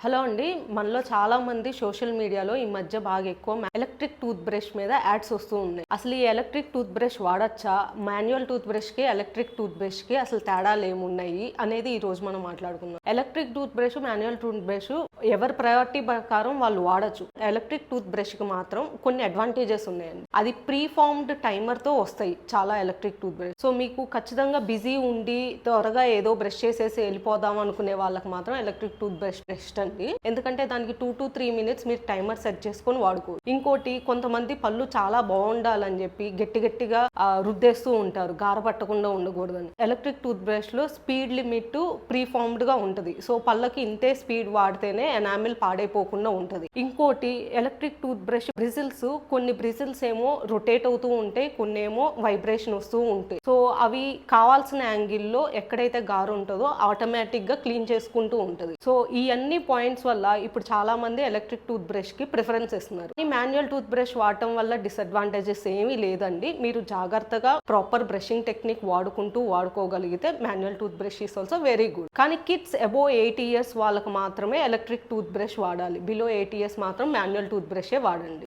Hello అండి. మనలో చాలా మంది సోషల్ మీడియాలో ఈ మధ్య బాగా ఎక్కువ ఎలక్ట్రిక్ టూత్ బ్రష్ మీద యాడ్స్ వస్తూ ఉన్నాయి. అసలు ఈ ఎలక్ట్రిక్ టూత్ బ్రష్ వాడచ్చా, మాన్యువల్ టూత్ బ్రష్ కి ఎలక్ట్రిక్ టూత్ బ్రష్ కి అసలు తేడాలు ఏమున్నాయి అనేది ఈ రోజు మనం మాట్లాడుకుందాం. Electric tooth brush, manual tooth brush ఎవరి ప్రయారిటీ ప్రకారం వాళ్ళు వాడచ్చు. ఎలక్ట్రిక్ టూత్ బ్రష్ కి మాత్రం కొన్ని అడ్వాంటేజెస్ ఉన్నాయండి. అది ప్రీ ఫార్మ్డ్ టైమర్ తో వస్తాయి చాలా ఎలక్ట్రిక్ టూత్ బ్రష్. సో మీకు ఖచ్చితంగా బిజీ ఉండి త్వరగా ఏదో బ్రష్ చేసేసి వెళ్ళిపోదాం అనుకునే వాళ్ళకి మాత్రం ఎలక్ట్రిక్ టూత్ బ్రష్ బెస్ట్ అండి. ఎందుకంటే దానికి 2 to 3 minutes మీరు టైమర్ సెట్ చేసుకొని వాడుకోవచ్చు. ఇంకోటి, కొంతమంది పళ్ళు చాలా బాగుండాలని చెప్పి గట్టిగా రుద్దేస్తూ ఉంటారు, గార పట్టకుండా ఉండకూడదని. ఎలక్ట్రిక్ టూత్ బ్రష్ లో స్పీడ్ లిమిట్ ప్రీ ఫార్మ్డ్ గా ఉంటది. సో పళ్ళకి ఇంతే స్పీడ్ వాడితేనే ఎనామిల్ పాడైపోకుండా ఉంటది. ఇంకోటి, ఎలక్ట్రిక్ టూత్ బ్రష్ బ్రిజిల్స్, కొన్ని బ్రిజిల్స్ ఏమో రొటేట్ అవుతూ ఉంటాయి, కొన్ని ఏమో వైబ్రేషన్ వస్తూ ఉంటాయి. సో అవి కావాల్సిన యాంగిల్లో ఎక్కడైతే గారు ఉంటుందో ఆటోమేటిక్ గా క్లీన్ చేసుకుంటూ ఉంటది. సో ఈ అన్ని పాయింట్స్ వల్ల ఇప్పుడు చాలా మంది ఎలక్ట్రిక్ టూత్ బ్రష్ కి ప్రిఫరెన్స్ ఇస్తున్నారు. ఈ మాన్యువల్ టూత్ బ్రష్ వాడటం వల్ల డిసడ్వాంటేజెస్ ఏమీ లేదండి. మీరు జాగ్రత్తగా ప్రాపర్ బ్రషింగ్ టెక్నిక్ వాడుకోగలిగితే manual tooth brush is also very good. కానీ కిడ్స్ అబోవ్ 8 years వాళ్ళకి మాత్రమే ఎలక్ట్రిక్ టూత్ బ్రష్ వాడాలి. బిలో 8 years మాత్రం మాన్యువల్ టూత్ బ్రషే వాడండి.